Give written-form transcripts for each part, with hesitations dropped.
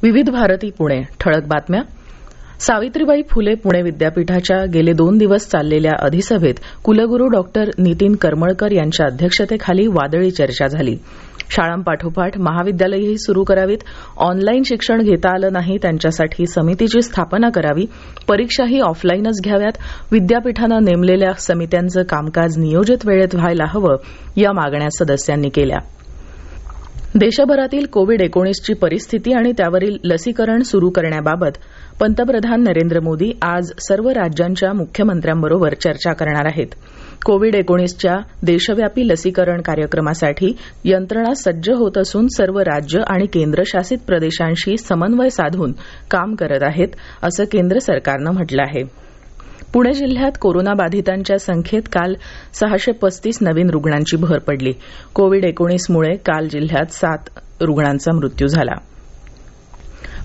विविध भारती पुणे ठळक बातम्या. सावित्रीबाई फुले पुणे विद्यापीठाच्या गेले 2 दिवस चाललेल्या अधिसभेत कुलगुरू डॉक्टर नितीन करमळकर यांच्या अध्यक्षतेखाली वादळी चर्चा झाली. शाळांपाठोपाठ महाविद्यालयही सुरू करावीत, ऑनलाईन शिक्षण घेता आलं नाही त्यांच्यासाठी समितीची स्थापना करावी, परीक्षाही ऑफलाईनच घ्याव्यात, विद्यापीठानं नेमलेल्या समित्यांचं कामकाज नियोजित वेळेत व्हायला हवं या मागण्या सदस्यांनी केल्या. देशभरातील कोविड-19ची परिस्थिती आणि त्यावरील लसीकरण सुरू करण्याबाबत पंतप्रधान नरेंद्र मोदी आज सर्व राज्यांच्या मुख्यमंत्र्यांबरोबर चर्चा करणार आहेत. कोविड-19च्या देशव्यापी लसीकरण कार्यक्रमासाठी यंत्रणा सज्ज होत असून सर्व राज्य आणि केंद्रशासित प्रदेशांशी समन्वय साधून काम करत आहेत, असं केंद्र सरकारनं म्हटलं आहे. पुणे जिल्ह्यात कोरोनाबाधितांच्या संख्येत काल 635 नवीन रुग्णांची भर पडली. कोविड-19मुळे काल जिल्ह्यात 7 रुग्णांचा मृत्यू झाला.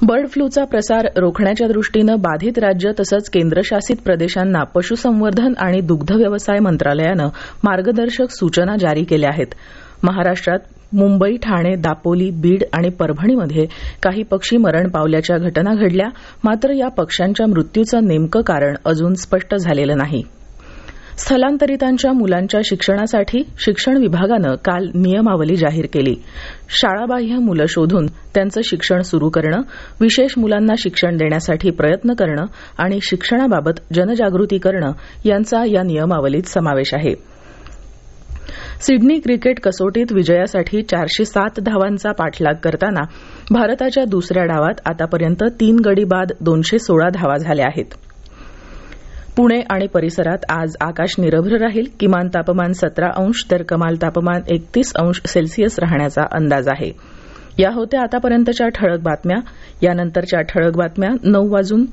बर्ड फ्लूचा प्रसार रोखण्याच्या दृष्टीनं बाधित राज्य तसंच केंद्रशासित प्रदेशांना पशुसंवर्धन आणि दुग्ध व्यवसाय मंत्रालयानं मार्गदर्शक सूचना जारी केल्या आहेत. महाराष्ट्रात मुंबई, ठाणे, दापोली, बीड आणि परभणीमध्ये काही पक्षी मरण पावल्याच्या घटना घडल्या. मात्र या पक्ष्यांच्या मृत्यूचं नेमकं कारण अजून स्पष्ट झालेलं नाही. स्थलांतरितांच्या मुलांच्या शिक्षणासाठी शिक्षण विभागानं काल नियमावली जाहीर केली. शाळाबाह्य मुलं शोधून त्यांचं शिक्षण सुरू करणं, विशेष मुलांना शिक्षण देण्यासाठी प्रयत्न करणं आणि शिक्षणाबाबत जनजागृती करणं यांचा या नियमावलीत समावेश आहे. सिडनी क्रिकेट कसोटीत विजयासाठी 407 धावांचा पाठलाग करताना भारताच्या दुसऱ्या डावात आतापर्यंत 3 गडी बाद 216 धावा झाल्या आहेत. पुणे आणि परिसरात आज आकाश निरभ्र राहील. किमान तापमान 17 अंश तर कमाल तापमान 31 अंश सेल्सिअस राहण्याचा अंदाज आहे. या होत्या आतापर्यंतच्या ठळक बातम्या. यानंतरच्या ठळक बातम्या 9:58 वाजून